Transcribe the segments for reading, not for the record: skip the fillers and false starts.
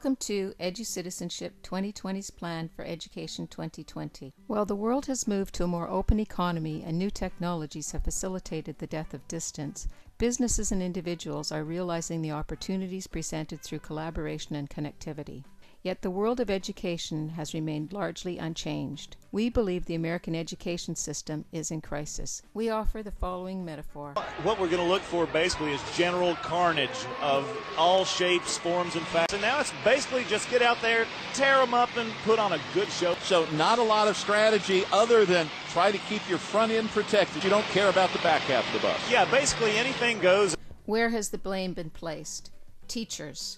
Welcome to EduCitizenship 2020's Plan for Education 2020. While the world has moved to a more open economy and new technologies have facilitated the death of distance, businesses and individuals are realizing the opportunities presented through collaboration and connectivity. Yet the world of education has remained largely unchanged. We believe the American education system is in crisis. We offer the following metaphor. What we're going to look for basically is general carnage of all shapes, forms, and facts. And now it's basically just get out there, tear them up, and put on a good show. So not a lot of strategy other than try to keep your front end protected. You don't care about the back half of the bus. Yeah, basically anything goes. Where has the blame been placed? Teachers.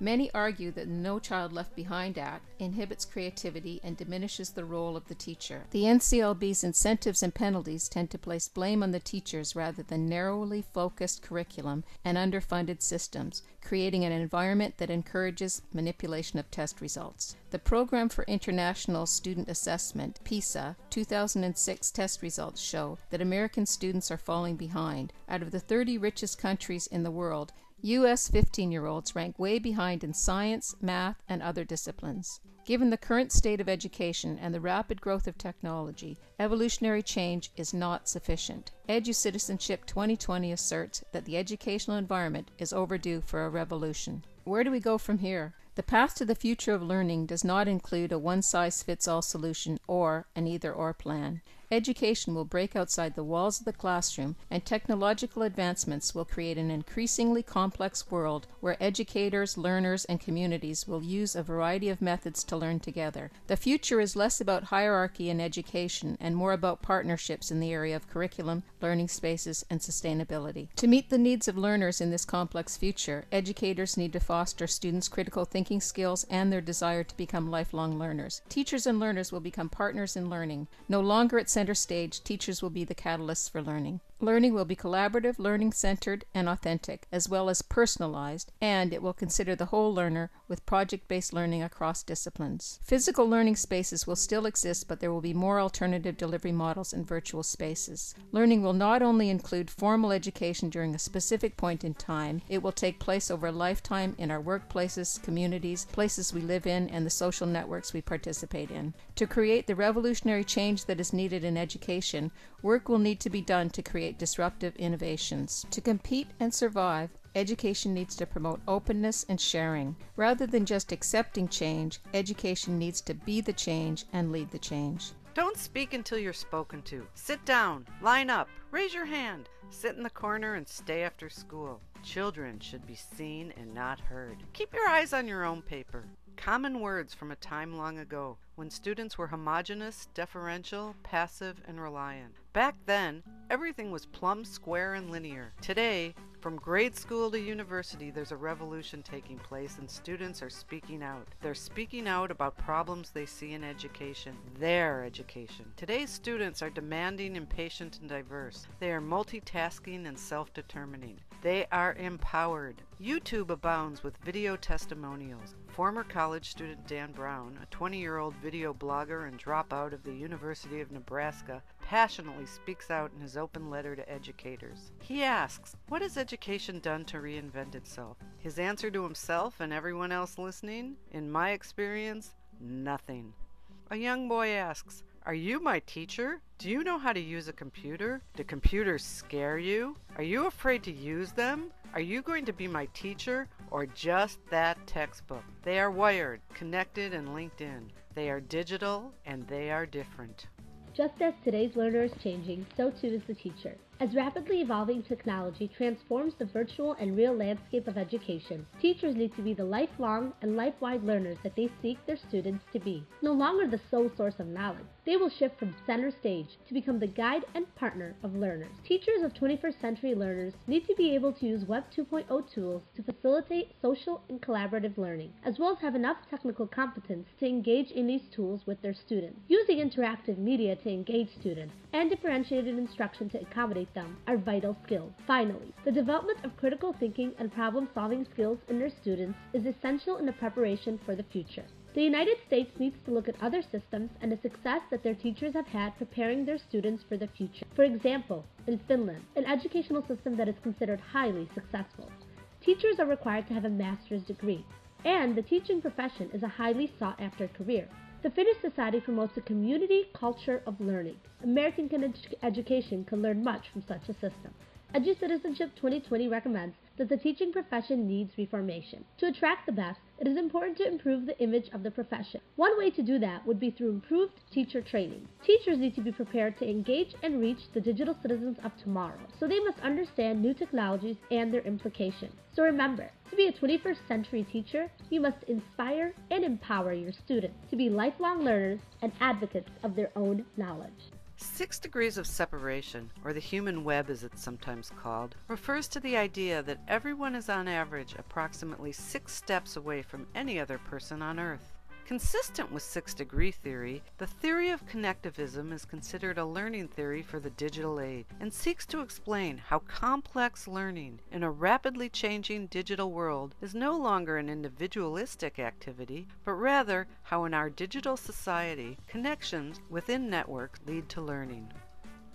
Many argue that the No Child Left Behind Act inhibits creativity and diminishes the role of the teacher. The NCLB's incentives and penalties tend to place blame on the teachers rather than narrowly focused curriculum and underfunded systems, creating an environment that encourages manipulation of test results. The Program for International Student Assessment, PISA, 2006 test results show that American students are falling behind. Out of the 30 richest countries in the world, U.S. 15-year-olds rank way behind in science, math, and other disciplines. Given the current state of education and the rapid growth of technology, evolutionary change is not sufficient. EduCitizenship 2020 asserts that the educational environment is overdue for a revolution. Where do we go from here? The path to the future of learning does not include a one-size-fits-all solution or an either-or plan. Education will break outside the walls of the classroom, and technological advancements will create an increasingly complex world where educators, learners, and communities will use a variety of methods to learn together. The future is less about hierarchy in education and more about partnerships in the area of curriculum, learning spaces, and sustainability. To meet the needs of learners in this complex future, educators need to foster students' critical thinking skills and their desire to become lifelong learners. Teachers and learners will become partners in learning. No longer at center stage, teachers will be the catalysts for learning. Learning will be collaborative, learning-centered, and authentic, as well as personalized, and it will consider the whole learner with project-based learning across disciplines. Physical learning spaces will still exist, but there will be more alternative delivery models in virtual spaces. Learning will not only include formal education during a specific point in time, it will take place over a lifetime in our workplaces, communities, places we live in, and the social networks we participate in. To create the revolutionary change that is needed in education, work will need to be done to create disruptive innovations. To compete and survive, education needs to promote openness and sharing. Rather than just accepting change, education needs to be the change and lead the change. Don't speak until you're spoken to. Sit down, line up, raise your hand, sit in the corner and stay after school. Children should be seen and not heard. Keep your eyes on your own paper. Common words from a time long ago, when students were homogeneous, deferential, passive, and reliant. Back then, everything was plumb, square, and linear. Today, from grade school to university, there's a revolution taking place and students are speaking out. They're speaking out about problems they see in education, their education. Today's students are demanding, impatient, and diverse. They are multitasking and self-determining. They are empowered. YouTube abounds with video testimonials. Former college student Dan Brown, a 20-year-old video blogger and dropout of the University of Nebraska, passionately speaks out in his open letter to educators. He asks, what has education done to reinvent itself? His answer to himself and everyone else listening, in my experience, nothing. A young boy asks, are you my teacher? Do you know how to use a computer? Do computers scare you? Are you afraid to use them? Are you going to be my teacher or just that textbook? They are wired, connected, and linked in. They are digital and they are different. Just as today's learner is changing, so too is the teacher. As rapidly evolving technology transforms the virtual and real landscape of education, teachers need to be the lifelong and life-wide learners that they seek their students to be. No longer the sole source of knowledge, they will shift from center stage to become the guide and partner of learners. Teachers of 21st century learners need to be able to use Web 2.0 tools to facilitate social and collaborative learning, as well as have enough technical competence to engage in these tools with their students. Using interactive media to engage students and differentiated instruction to accommodate them are vital skills. Finally, the development of critical thinking and problem-solving skills in their students is essential in the preparation for the future. The United States needs to look at other systems and the success that their teachers have had preparing their students for the future. For example, in Finland, an educational system that is considered highly successful, teachers are required to have a master's degree. and the teaching profession is a highly sought-after career. The Finnish society promotes a community culture of learning. American education can learn much from such a system. EduCitizenship 2020 recommends that the teaching profession needs reformation. To attract the best, it is important to improve the image of the profession. One way to do that would be through improved teacher training. Teachers need to be prepared to engage and reach the digital citizens of tomorrow, so they must understand new technologies and their implications. So remember, to be a 21st century teacher, you must inspire and empower your students to be lifelong learners and advocates of their own knowledge. 6 degrees of separation, or the human web as it's sometimes called, refers to the idea that everyone is on average approximately 6 steps away from any other person on Earth. Consistent with 6-degree theory, the theory of connectivism is considered a learning theory for the digital age and seeks to explain how complex learning in a rapidly changing digital world is no longer an individualistic activity, but rather how in our digital society, connections within networks lead to learning.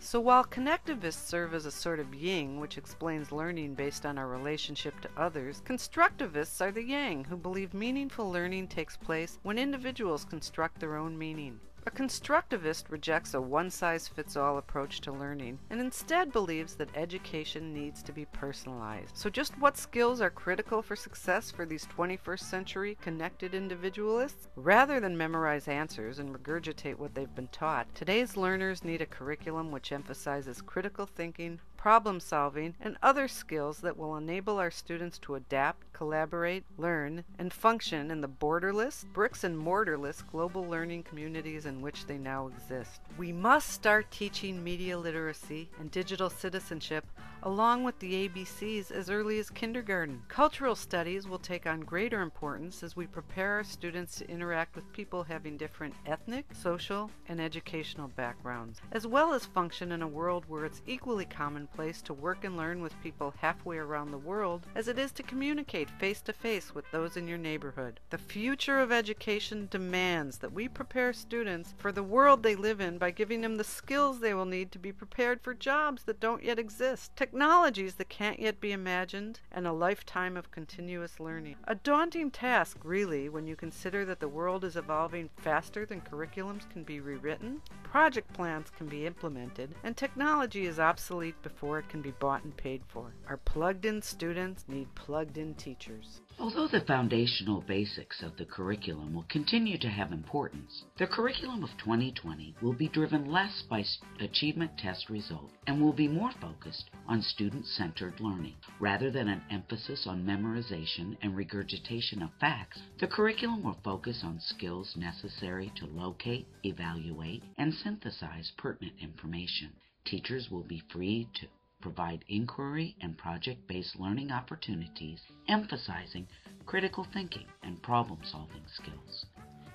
So while connectivists serve as a sort of yin, which explains learning based on our relationship to others, constructivists are the yang, who believe meaningful learning takes place when individuals construct their own meaning. A constructivist rejects a one-size-fits-all approach to learning and instead believes that education needs to be personalized. So just what skills are critical for success for these 21st century connected individualists? Rather than memorize answers and regurgitate what they've been taught, today's learners need a curriculum which emphasizes critical thinking, problem solving, and other skills that will enable our students to adapt, collaborate, learn, and function in the borderless, bricks and mortarless global learning communities in which they now exist. We must start teaching media literacy and digital citizenship along with the ABCs as early as kindergarten. Cultural studies will take on greater importance as we prepare our students to interact with people having different ethnic, social, and educational backgrounds, as well as function in a world where it's equally commonplace to work and learn with people halfway around the world as it is to communicate face-to-face with those in your neighborhood. The future of education demands that we prepare students for the world they live in by giving them the skills they will need to be prepared for jobs that don't yet exist, technologies that can't yet be imagined, and a lifetime of continuous learning. A daunting task, really, when you consider that the world is evolving faster than curriculums can be rewritten, project plans can be implemented, and technology is obsolete before it can be bought and paid for. Our plugged-in students need plugged-in teachers. Although the foundational basics of the curriculum will continue to have importance, the curriculum of 2020 will be driven less by achievement test results and will be more focused on student-centered learning. Rather than an emphasis on memorization and regurgitation of facts, the curriculum will focus on skills necessary to locate, evaluate, and synthesize pertinent information. Teachers will be free to provide inquiry and project-based learning opportunities, emphasizing critical thinking and problem-solving skills.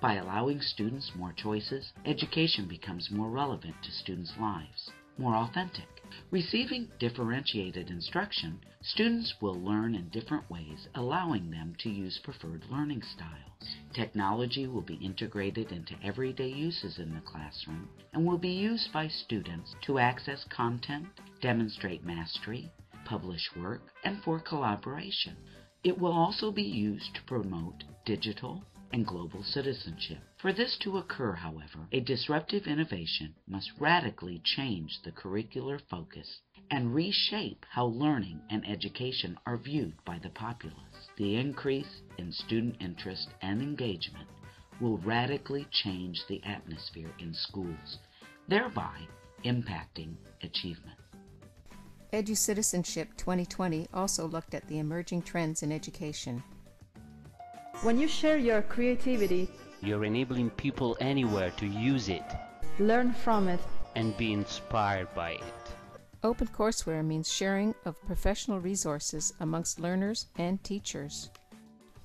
By allowing students more choices, education becomes more relevant to students' lives, more authentic. Receiving differentiated instruction, students will learn in different ways, allowing them to use preferred learning styles. Technology will be integrated into everyday uses in the classroom and will be used by students to access content, demonstrate mastery, publish work, and for collaboration. It will also be used to promote digital and global citizenship. For this to occur, however, a disruptive innovation must radically change the curricular focus and reshape how learning and education are viewed by the populace. The increase in student interest and engagement will radically change the atmosphere in schools, thereby impacting achievement. EduCitizenship 2020 also looked at the emerging trends in education. When you share your creativity, you're enabling people anywhere to use it, learn from it, and be inspired by it. Open courseware means sharing of professional resources amongst learners and teachers.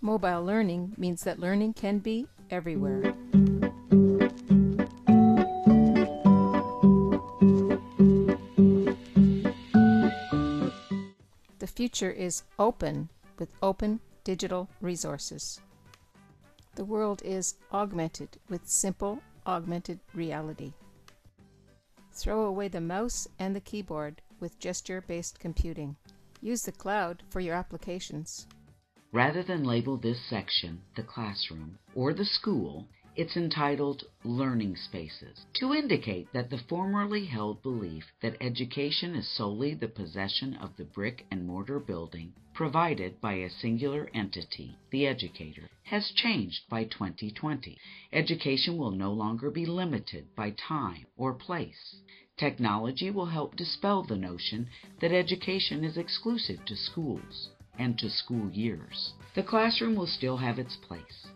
Mobile learning means that learning can be everywhere. The future is open with open digital resources. The world is augmented with simple augmented reality. Throw away the mouse and the keyboard with gesture-based computing. Use the cloud for your applications. Rather than label this section the classroom or the school, it's entitled Learning Spaces, to indicate that the formerly held belief that education is solely the possession of the brick-and-mortar building provided by a singular entity, the educator, has changed by 2020. Education will no longer be limited by time or place. Technology will help dispel the notion that education is exclusive to schools and to school years. The classroom will still have its place.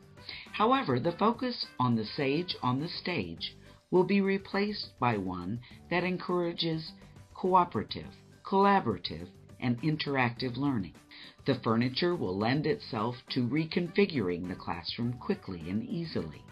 However, the focus on the sage on the stage will be replaced by one that encourages cooperative, collaborative, and interactive learning. The furniture will lend itself to reconfiguring the classroom quickly and easily.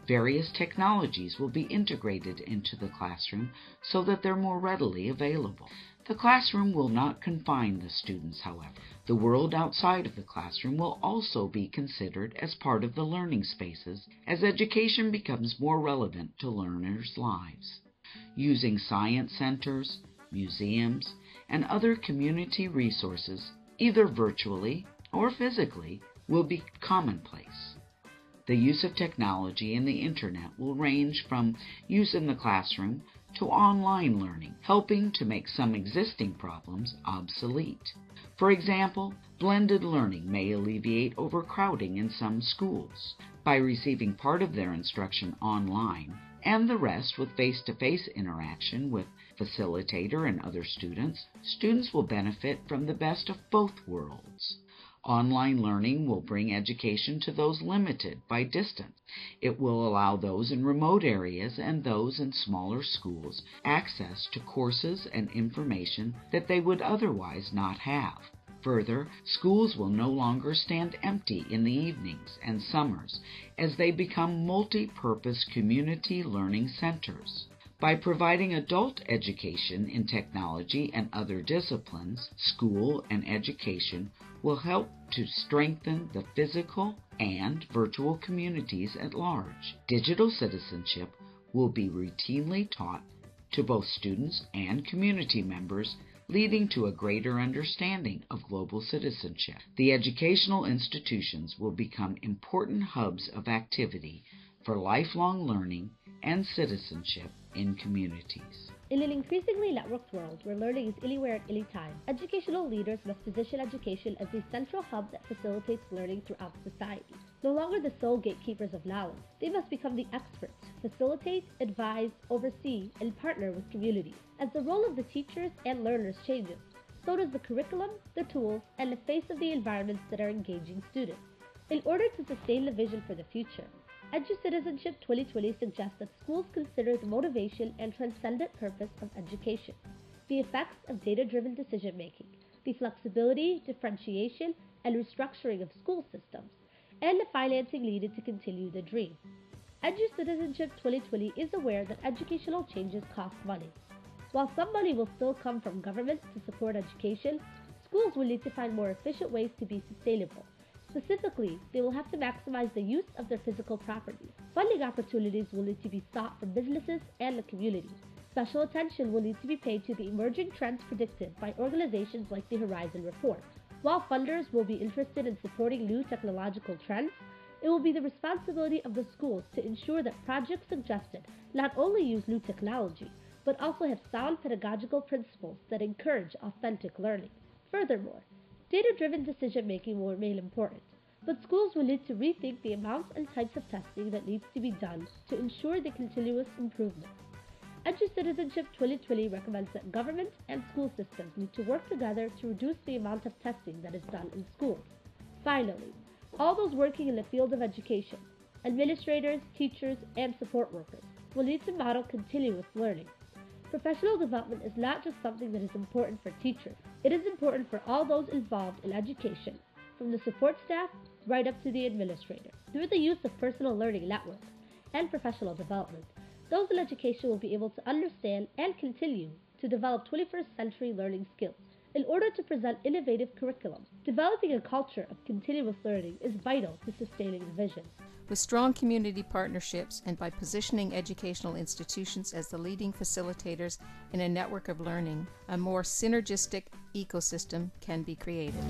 Various technologies will be integrated into the classroom so that they're more readily available. The classroom will not confine the students, however. The world outside of the classroom will also be considered as part of the learning spaces as education becomes more relevant to learners' lives. Using science centers, museums, and other community resources, either virtually or physically, will be commonplace. The use of technology and the internet will range from use in the classroom to online learning, helping to make some existing problems obsolete. For example, blended learning may alleviate overcrowding in some schools. By receiving part of their instruction online and the rest with face-to-face interaction with facilitator and other students, students will benefit from the best of both worlds. Online learning will bring education to those limited by distance. It will allow those in remote areas and those in smaller schools access to courses and information that they would otherwise not have. Further, schools will no longer stand empty in the evenings and summers as they become multi-purpose community learning centers. By providing adult education in technology and other disciplines, school and education will help to strengthen the physical and virtual communities at large. Digital citizenship will be routinely taught to both students and community members, leading to a greater understanding of global citizenship. The educational institutions will become important hubs of activity for lifelong learning and citizenship in communities. In an increasingly networked world where learning is anywhere at any time, educational leaders must position education as a central hub that facilitates learning throughout society. No longer the sole gatekeepers of knowledge, they must become the experts to facilitate, advise, oversee, and partner with communities. As the role of the teachers and learners changes, so does the curriculum, the tools, and the face of the environments that are engaging students. In order to sustain the vision for the future, EduCitizenship 2020 suggests that schools consider the motivation and transcendent purpose of education, the effects of data-driven decision-making, the flexibility, differentiation, and restructuring of school systems, and the financing needed to continue the dream. EduCitizenship 2020 is aware that educational changes cost money. While some money will still come from governments to support education, schools will need to find more efficient ways to be sustainable. Specifically, they will have to maximize the use of their physical properties. Funding opportunities will need to be sought from businesses and the community. Special attention will need to be paid to the emerging trends predicted by organizations like the Horizon Report. While funders will be interested in supporting new technological trends, it will be the responsibility of the schools to ensure that projects suggested not only use new technology, but also have sound pedagogical principles that encourage authentic learning. Furthermore, data-driven decision-making will remain important, but schools will need to rethink the amounts and types of testing that needs to be done to ensure the continuous improvement. EduCitizenship 2020 recommends that government and school systems need to work together to reduce the amount of testing that is done in schools. Finally, all those working in the field of education, administrators, teachers, and support workers, will need to model continuous learning. Professional development is not just something that is important for teachers. It is important for all those involved in education, from the support staff right up to the administrator. Through the use of personal learning networks and professional development, those in education will be able to understand and continue to develop 21st century learning skills. In order to present innovative curriculum, developing a culture of continuous learning is vital to sustaining the vision. With strong community partnerships and by positioning educational institutions as the leading facilitators in a network of learning, a more synergistic ecosystem can be created.